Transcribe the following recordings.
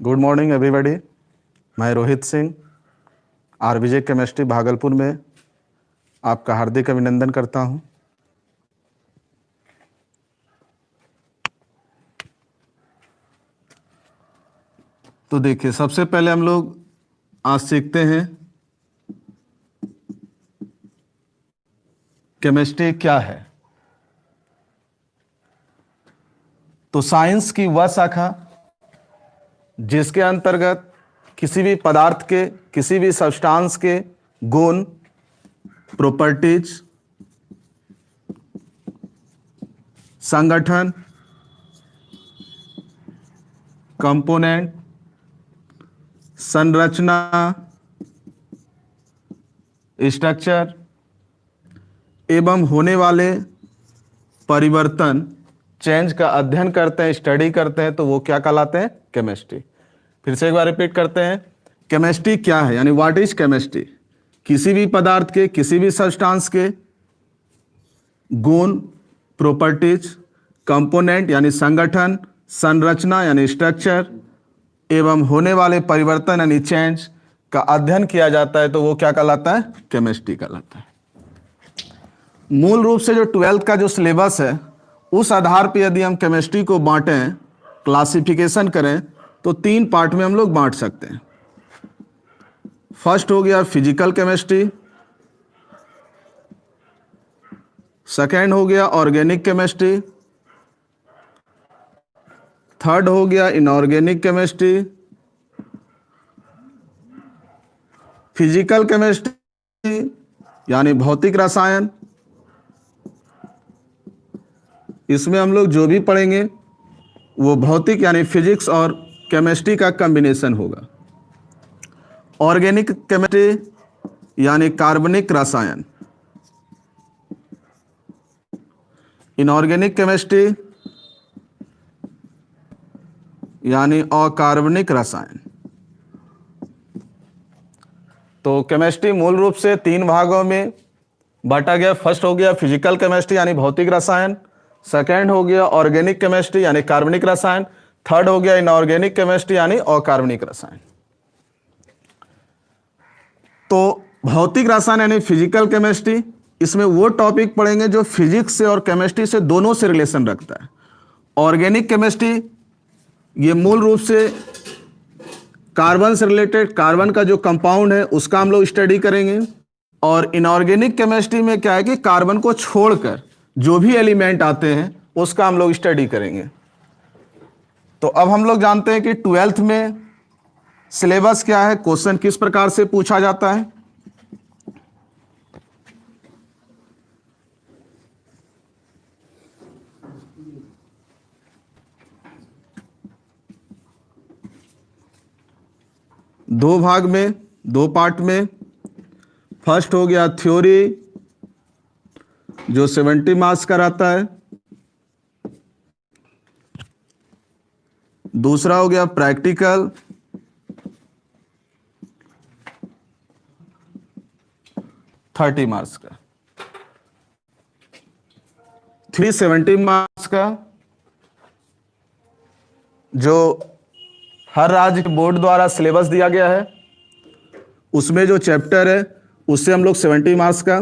Good morning everybody. मैं Rohit Singh आरबीजे chemistry Bhagalpur में आपका हार्दिक अभिनंदन करता हूं। तो देखिए, सबसे पहले हम लोग आज सीखते हैं केमिस्ट्री क्या है। तो साइंस की वह शाखा जिसके अंतर्गत किसी भी पदार्थ के, किसी भी सब्सटेंस के गुण, प्रॉपर्टीज, संगठन, कंपोनेंट, संरचना, स्ट्रक्चर एवं होने वाले परिवर्तन, चेंज का अध्ययन करते हैं, स्टडी करते हैं, तो वो क्या कहलाते हैं? केमिस्ट्री। फिर से एक बार रिपीट करते हैं, केमिस्ट्री क्या है, यानी व्हाट इज केमिस्ट्री। किसी भी पदार्थ के, किसी भी सब्सटेंस के गुण, प्रॉपर्टीज, कंपोनेंट यानी संगठन, संरचना यानी स्ट्रक्चर एवं होने वाले परिवर्तन यानी चेंज का अध्ययन किया जाता है, तो वो क्या कहलाता है? केमिस्ट्री कहलाता है। मूल रूप से जो 12th का जो सिलेबस है, उस आधार पर यदि हम केमिस्ट्री को बांटें, क्लासिफिकेशन करें, तो 3 पार्ट में हम लोग बांट सकते हैं। फर्स्ट हो गया फिजिकल केमिस्ट्री, सेकेंड हो गया ऑर्गेनिक केमिस्ट्री, थर्ड हो गया इनऑर्गेनिक केमिस्ट्री। फिजिकल केमिस्ट्री यानी भौतिक रसायन, इसमें हम लोग जो भी पढ़ेंगे वो भौतिक यानी फिजिक्स और केमिस्ट्री का कॉम्बिनेशन होगा। ऑर्गेनिक केमिस्ट्री यानी कार्बनिक रसायन, इनऑर्गेनिक केमिस्ट्री यानी अकार्बनिक रसायन। तो केमिस्ट्री मूल रूप से 3 भागों में बांटा गया। फर्स्ट हो गया फिजिकल केमिस्ट्री यानी भौतिक रसायन, सेकेंड हो गया ऑर्गेनिक केमिस्ट्री यानी कार्बनिक रसायन, थर्ड हो गया इनऑर्गेनिक केमिस्ट्री यानी अकार्बनिक रसायन। तो भौतिक रसायन यानी फिजिकल केमिस्ट्री, इसमें वो टॉपिक पढ़ेंगे जो फिजिक्स से और केमिस्ट्री से दोनों से रिलेशन रखता है। ऑर्गेनिक केमिस्ट्री ये मूल रूप से कार्बन से रिलेटेड, कार्बन का जो कंपाउंड है उसका हम लोग स्टडी करेंगे। और इनऑर्गेनिक केमिस्ट्री में क्या है कि कार्बन को छोड़कर जो भी एलिमेंट आते हैं उसका हम लोग स्टडी करेंगे। तो अब हम लोग जानते हैं कि 12th में सिलेबस क्या है, क्वेश्चन किस प्रकार से पूछा जाता है। दो भाग में, 2 पार्ट में। फर्स्ट हो गया थ्योरी जो 70 मार्क्स का रहता है, दूसरा हो गया प्रैक्टिकल 30 मार्क्स का। 370 मार्क्स का जो हर राज्य के बोर्ड द्वारा सिलेबस दिया गया है, उसमें जो चैप्टर है उससे हम लोग 70 मार्क्स का।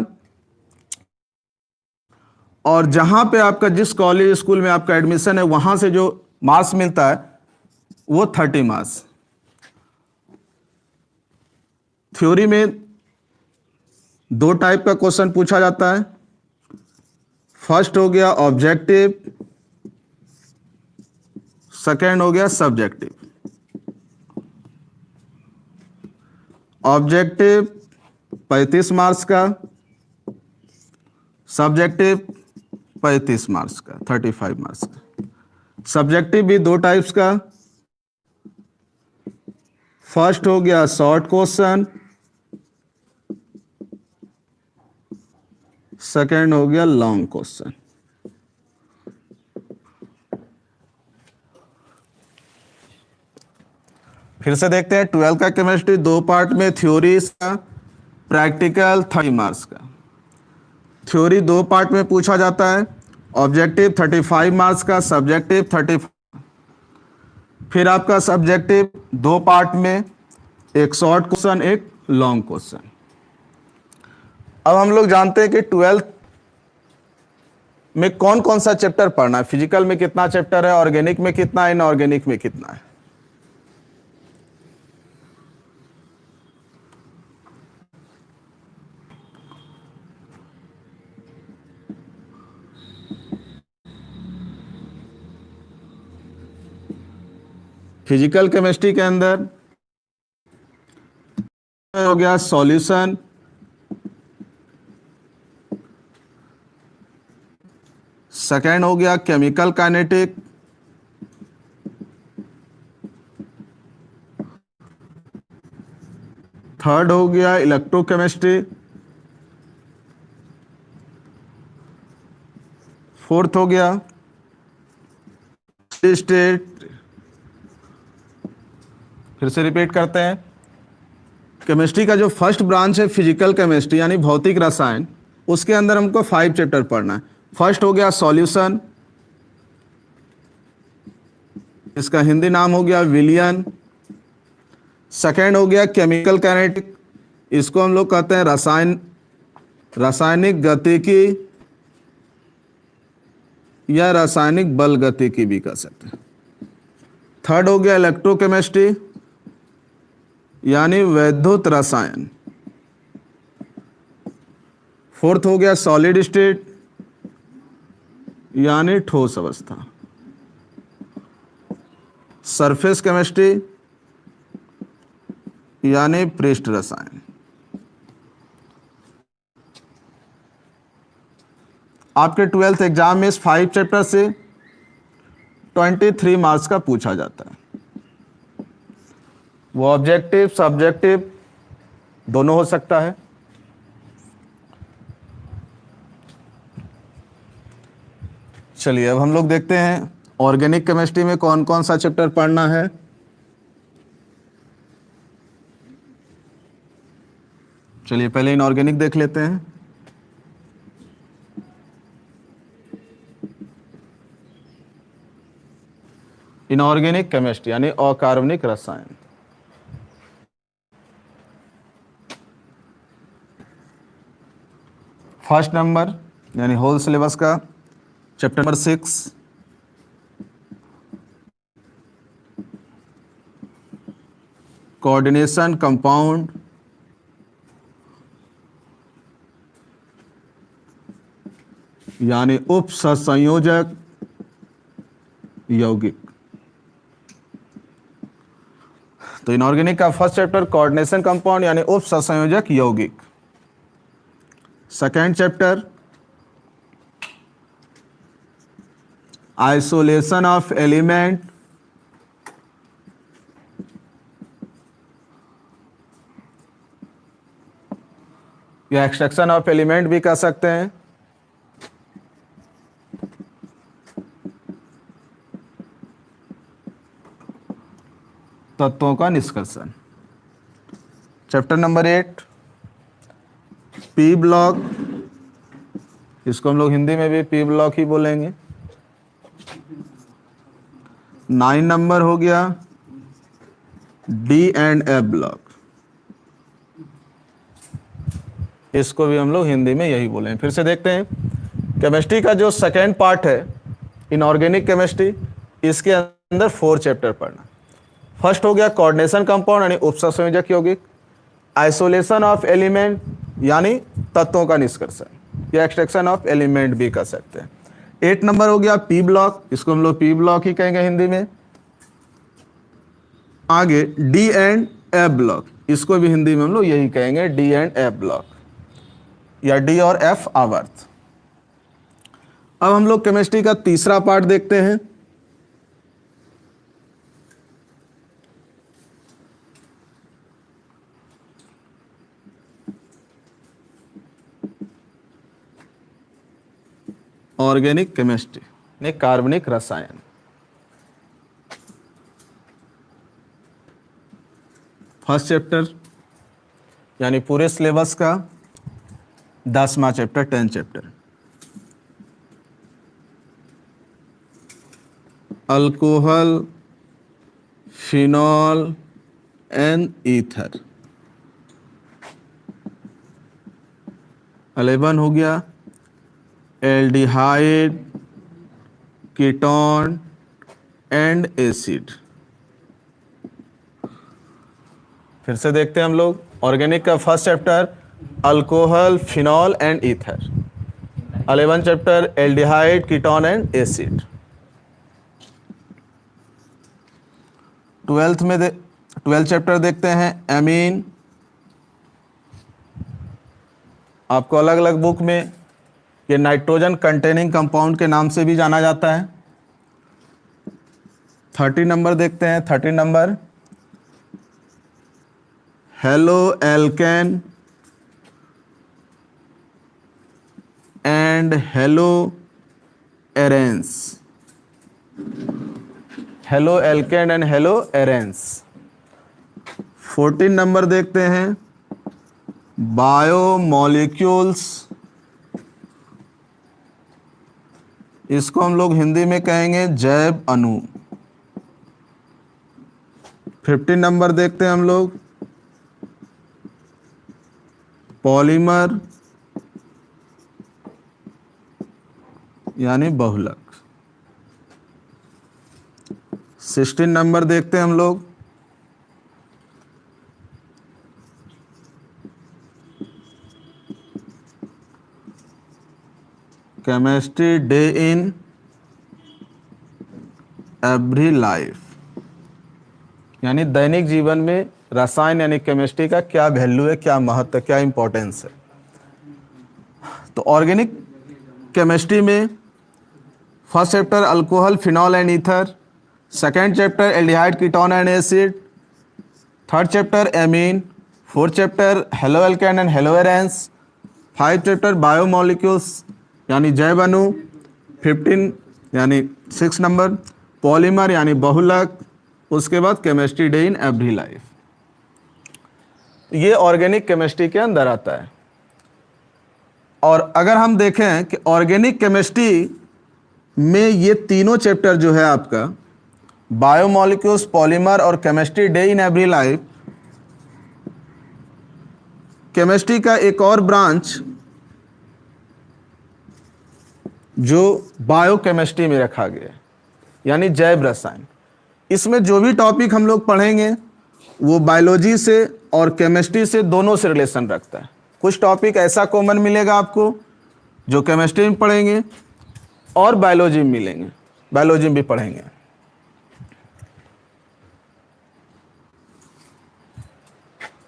और जहां पे आपका जिस कॉलेज स्कूल में आपका एडमिशन है वहां से जो मार्क्स मिलता है वो 30 मार्क्स। थ्योरी में 2 टाइप का क्वेश्चन पूछा जाता है। फर्स्ट हो गया ऑब्जेक्टिव, सेकेंड हो गया सब्जेक्टिव। ऑब्जेक्टिव 35 मार्क्स का, सब्जेक्टिव 35 मार्क्स का, 35 मार्क्स का। सब्जेक्टिव भी 2 टाइप्स का। फर्स्ट हो गया शॉर्ट क्वेश्चन, सेकेंड हो गया लॉन्ग क्वेश्चन। फिर से देखते हैं 12th का केमिस्ट्री 2 पार्ट में, थ्योरी का, प्रैक्टिकल 30 मार्क्स का। थ्योरी 2 पार्ट में पूछा जाता है, ऑब्जेक्टिव 35 मार्क्स का, सब्जेक्टिव 35। फिर आपका सब्जेक्टिव 2 पार्ट में, एक शॉर्ट क्वेश्चन, एक लॉन्ग क्वेश्चन। अब हम लोग जानते हैं कि 12th में कौन कौन सा चैप्टर पढ़ना है। फिजिकल में कितना चैप्टर है, ऑर्गेनिक में कितना है, इनऑर्गेनिक में कितना है। फिजिकल केमिस्ट्री के अंदर हो गया सॉल्यूशन, सेकेंड हो गया केमिकल काइनेटिक, थर्ड हो गया इलेक्ट्रोकेमिस्ट्री, फोर्थ हो गया स्टेट। फिर से रिपीट करते हैं, केमिस्ट्री का जो फर्स्ट ब्रांच है फिजिकल केमिस्ट्री यानी भौतिक रसायन, उसके अंदर हमको 5 चैप्टर पढ़ना है। फर्स्ट हो गया सॉल्यूशन, इसका हिंदी नाम हो गया विलयन। सेकेंड हो गया केमिकल काइनेटिक, इसको हम लोग कहते हैं रासायनिक गतिकी या रासायनिक बल गतिकी भी कह सकते हैं। थर्ड हो गया इलेक्ट्रोकेमिस्ट्री यानी वैद्युत रसायन। फोर्थ हो गया सॉलिड स्टेट यानी ठोस अवस्था। सरफेस केमिस्ट्री यानी पृष्ठ रसायन। आपके 12th एग्जाम में इस 5 चैप्टर से 23 मार्क्स का पूछा जाता है। वो ऑब्जेक्टिव सब्जेक्टिव दोनों हो सकता है। चलिए अब हम लोग देखते हैं ऑर्गेनिक केमिस्ट्री में कौन कौन सा चैप्टर पढ़ना है। चलिए पहले इनऑर्गेनिक देख लेते हैं। इनऑर्गेनिक केमिस्ट्री यानी अकार्बनिक रसायन। फर्स्ट नंबर यानी होल सिलेबस का चैप्टर नंबर 6, कोऑर्डिनेशन कंपाउंड यानी उप सहसंयोजक यौगिक। तो इनऑर्गेनिक का फर्स्ट चैप्टर कोऑर्डिनेशन कंपाउंड यानी उप सहसंयोजक यौगिक। Second chapter isolation of element या एक्सट्रैक्शन ऑफ एलिमेंट भी कह सकते हैं। तत्वों का निष्कर्षण। चैप्टर नंबर 8 पी ब्लॉक, इसको हम लोग हिंदी में भी पी ब्लॉक ही बोलेंगे। 9 नंबर हो गया डी एंड एफ ब्लॉक, इसको भी हम लोग हिंदी में यही बोलेंगे। फिर से देखते हैं केमिस्ट्री का जो सेकेंड पार्ट है इनऑर्गेनिक केमिस्ट्री, इसके अंदर 4 चैप्टर पढ़ना। फर्स्ट हो गया कोऑर्डिनेशन कंपाउंड यानी उपसंयोजक यौगिक, आइसोलेशन ऑफ एलिमेंट यानी तत्वों का निष्कर्षण या एक्सट्रैक्शन ऑफ एलिमेंट भी कह सकते हैं। 8 नंबर हो गया पी ब्लॉक, इसको हम लोग पी ब्लॉक ही कहेंगे हिंदी में। आगे डी एंड एफ ब्लॉक, इसको भी हिंदी में हम लोग यही कहेंगे डी एंड एफ ब्लॉक या डी और एफ आवर्त। अब हम लोग केमिस्ट्री का तीसरा पार्ट देखते हैं। ऑर्गेनिक केमिस्ट्री ने कार्बनिक रसायन। फर्स्ट चैप्टर यानी पूरे सिलेबस का 10वां chapter 10 chapter. Alcohol phenol and ether. 11 हो गया एल्डिहाइड, कीटोन एंड एसिड। फिर से देखते हैं हम लोग ऑर्गेनिक का first chapter alcohol, phenol and ether. 11 chapter aldehyde, ketone and acid. 12 chapter देखते हैं एमीन। आपको अलग अलग बुक में ये नाइट्रोजन कंटेनिंग कंपाउंड के नाम से भी जाना जाता है। 30 नंबर देखते हैं। 30 number halo alkane and hello arenes. Halo alkane and hello arenes. 14 number देखते हैं बायोमोलिक्यूल्स। इसको हम लोग हिंदी में कहेंगे जैव अणु। 15 नंबर देखते हैं हम लोग पॉलीमर यानी बहुलक। 16 नंबर देखते हैं हम लोग chemistry day in every life, यानी दैनिक जीवन में रसायन यानी केमिस्ट्री का क्या वैल्यू है, क्या महत्व, क्या इंपॉर्टेंस है। तो ऑर्गेनिक केमिस्ट्री में first chapter alcohol, phenol and ether, second chapter aldehyde, ketone and acid, third chapter amine, fourth chapter halo alkane and hello arenes, 5 chapter biomolecules यानी जैव अणु, 15 यानी 6 नंबर पॉलीमर यानी बहुलक, उसके बाद chemistry day in every life. ये organic chemistry के अंदर आता है। और अगर हम देखें कि ऑर्गेनिक केमिस्ट्री में ये तीनों चैप्टर जो है आपका बायोमोलिक्यूल्स, पॉलीमर और chemistry day in every life, chemistry का एक और ब्रांच जो बायोकेमिस्ट्री में रखा गया है यानी जैव रसायन। इसमें जो भी टॉपिक हम लोग पढ़ेंगे वो बायोलॉजी से और केमिस्ट्री से दोनों से रिलेशन रखता है। कुछ टॉपिक ऐसा कॉमन मिलेगा आपको जो केमिस्ट्री में पढ़ेंगे और बायोलॉजी में मिलेंगे, बायोलॉजी में भी पढ़ेंगे।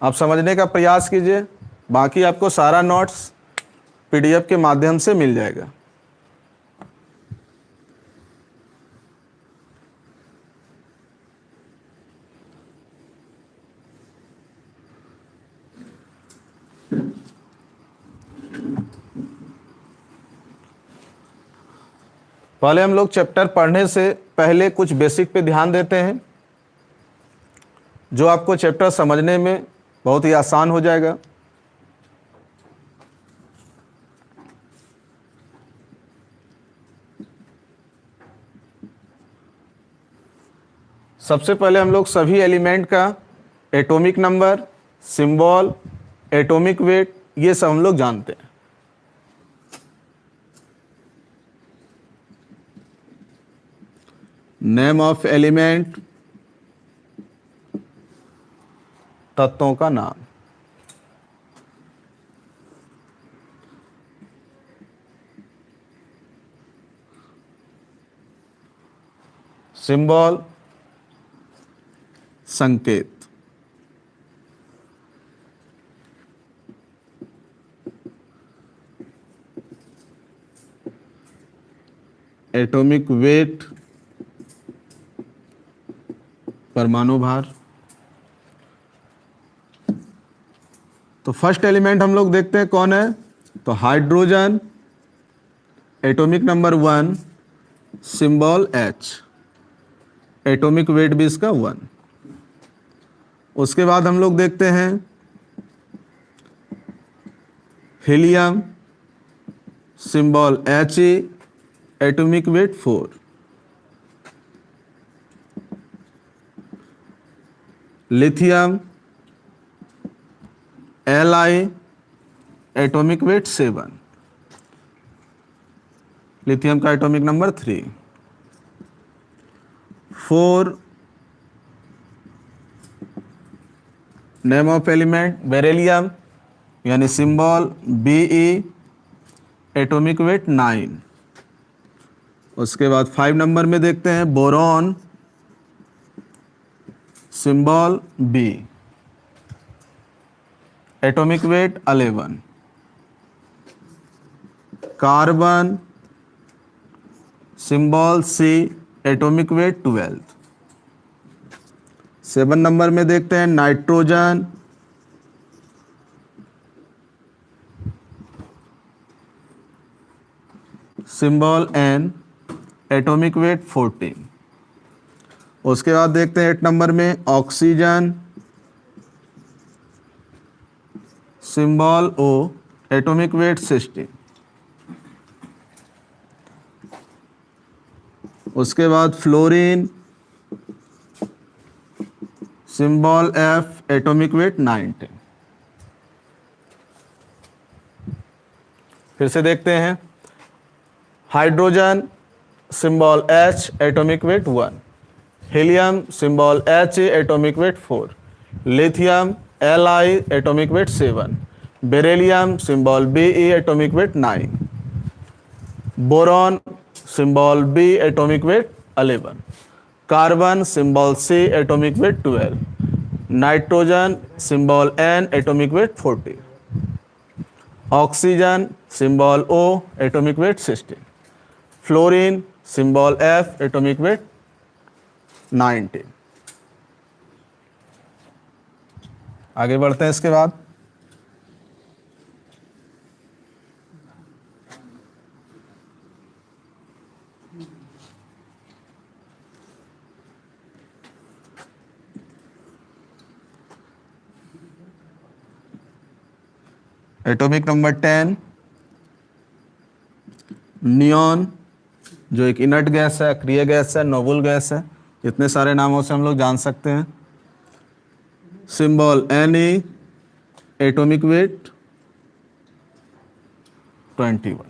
आप समझने का प्रयास कीजिए, बाकी आपको सारा नोट्स पीडीएफ के माध्यम से मिल जाएगा। पहले हम लोग चैप्टर पढ़ने से पहले कुछ बेसिक पे ध्यान देते हैं, जो आपको चैप्टर समझने में बहुत ही आसान हो जाएगा। सबसे पहले हम लोग सभी एलिमेंट का atomic number, symbol, atomic weight, ये सब हम लोग जानते हैं। नेम ऑफ एलिमेंट, तत्वों का नाम। सिंबल, संकेत। एटॉमिक वेट, परमाणु भार। तो फर्स्ट एलिमेंट हम लोग देखते हैं कौन है, तो hydrogen, atomic number 1, symbol H, atomic weight भी इसका 1। उसके बाद हम लोग देखते हैं helium, symbol He, atomic weight 4। Lithium Li, atomic weight 7, lithium का atomic number 3। 4 name of element beryllium, यानी सिंबल Be, एटॉमिक वेट 9। उसके बाद 5 नंबर में देखते हैं boron, symbol B, atomic weight 11। Carbon, symbol C, atomic weight 12। 7 number में देखते हैं nitrogen, symbol N, atomic weight 14। उसके बाद देखते हैं 8 नंबर में oxygen, symbol O, atomic weight 16। उसके बाद fluorine, symbol F, atomic weight 19। फिर से देखते हैं hydrogen, symbol H, atomic wait 1। Helium, symbol H, atomic weight 4। Lithium Li, atomic weight 7। Beryllium, symbol Be, atomic weight 9। Boron, symbol B, atomic weight 11। Carbon, symbol C, atomic weight 12। Nitrogen, symbol N, atomic weight 40। Oxygen, symbol O, atomic weight 16। Fluorine, symbol F, atomic weight 19। आगे बढ़ते हैं इसके बाद atomic number 10 neon, जो एक inert gas है, अक्रिय gas है, noble gas है, इतने सारे नामों से हम लोग जान सकते हैं। Symbol Ne, atomic weight 21।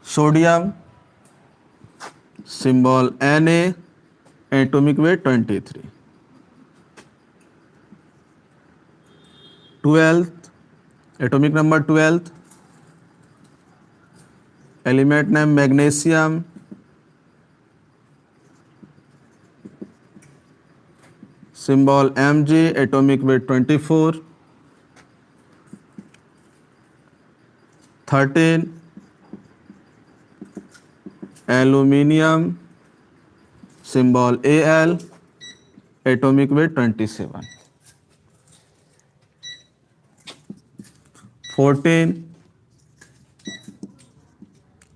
Sodium, symbol Na, atomic weight 23। 12th, atomic number 12, element name magnesium, symbol Mg, atomic weight 24। 13 aluminium, symbol Al, atomic weight 27। 14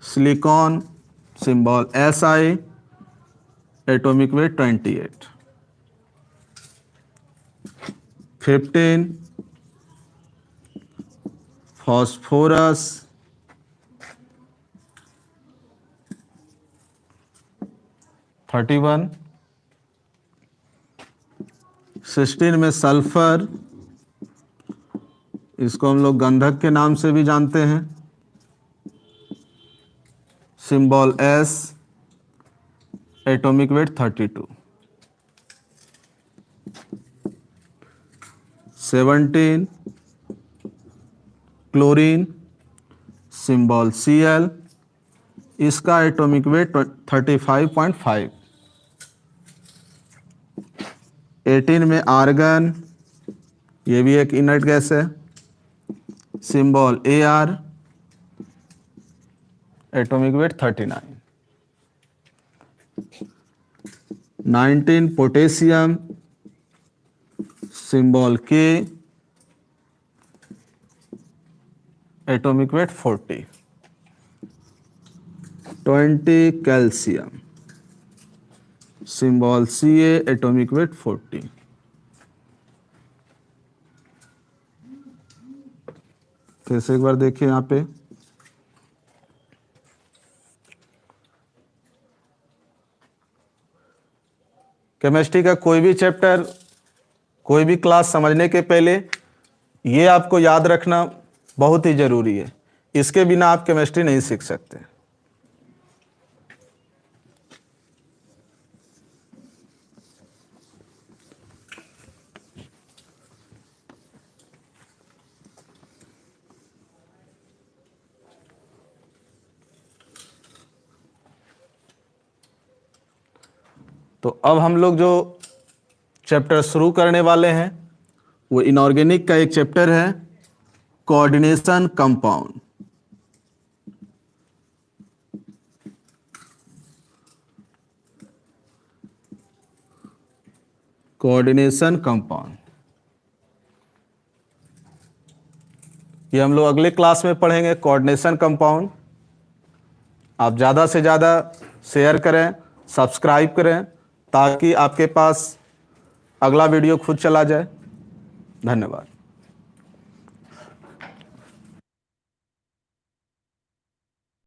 silicon, symbol Si, atomic weight 28। 15 phosphorus, (31) 16 में सल्फर, इसको हम लोग गंधक के नाम से भी जानते हैं, symbol S, atomic weight 32। 17 chlorine, symbol Cl, इसका एटॉमिक वेट 35.5। 18 में आर्गन, ये भी एक इनर्ट गैस है, symbol Ar, atomic weight 39। 19 potassium, symbol K, atomic weight 40। 20 calcium, symbol Ca, atomic weight 40। फिर से एक बार देखिए यहाँ पे केमिस्ट्री का कोई भी चैप्टर, कोई भी क्लास समझने के पहले ये आपको याद रखना बहुत ही ज़रूरी है। इसके बिना आप केमिस्ट्री नहीं सीख सकते। तो अब हम लोग जो चैप्टर शुरू करने वाले हैं वो इनऑर्गेनिक का एक चैप्टर है, कोऑर्डिनेशन कंपाउंड। कोऑर्डिनेशन कंपाउंड ये हम लोग अगले क्लास में पढ़ेंगे। कोऑर्डिनेशन कंपाउंड आप ज़्यादा से ज़्यादा शेयर करें, सब्सक्राइब करें, ताकि आपके पास अगला वीडियो खुद चला जाए। धन्यवाद।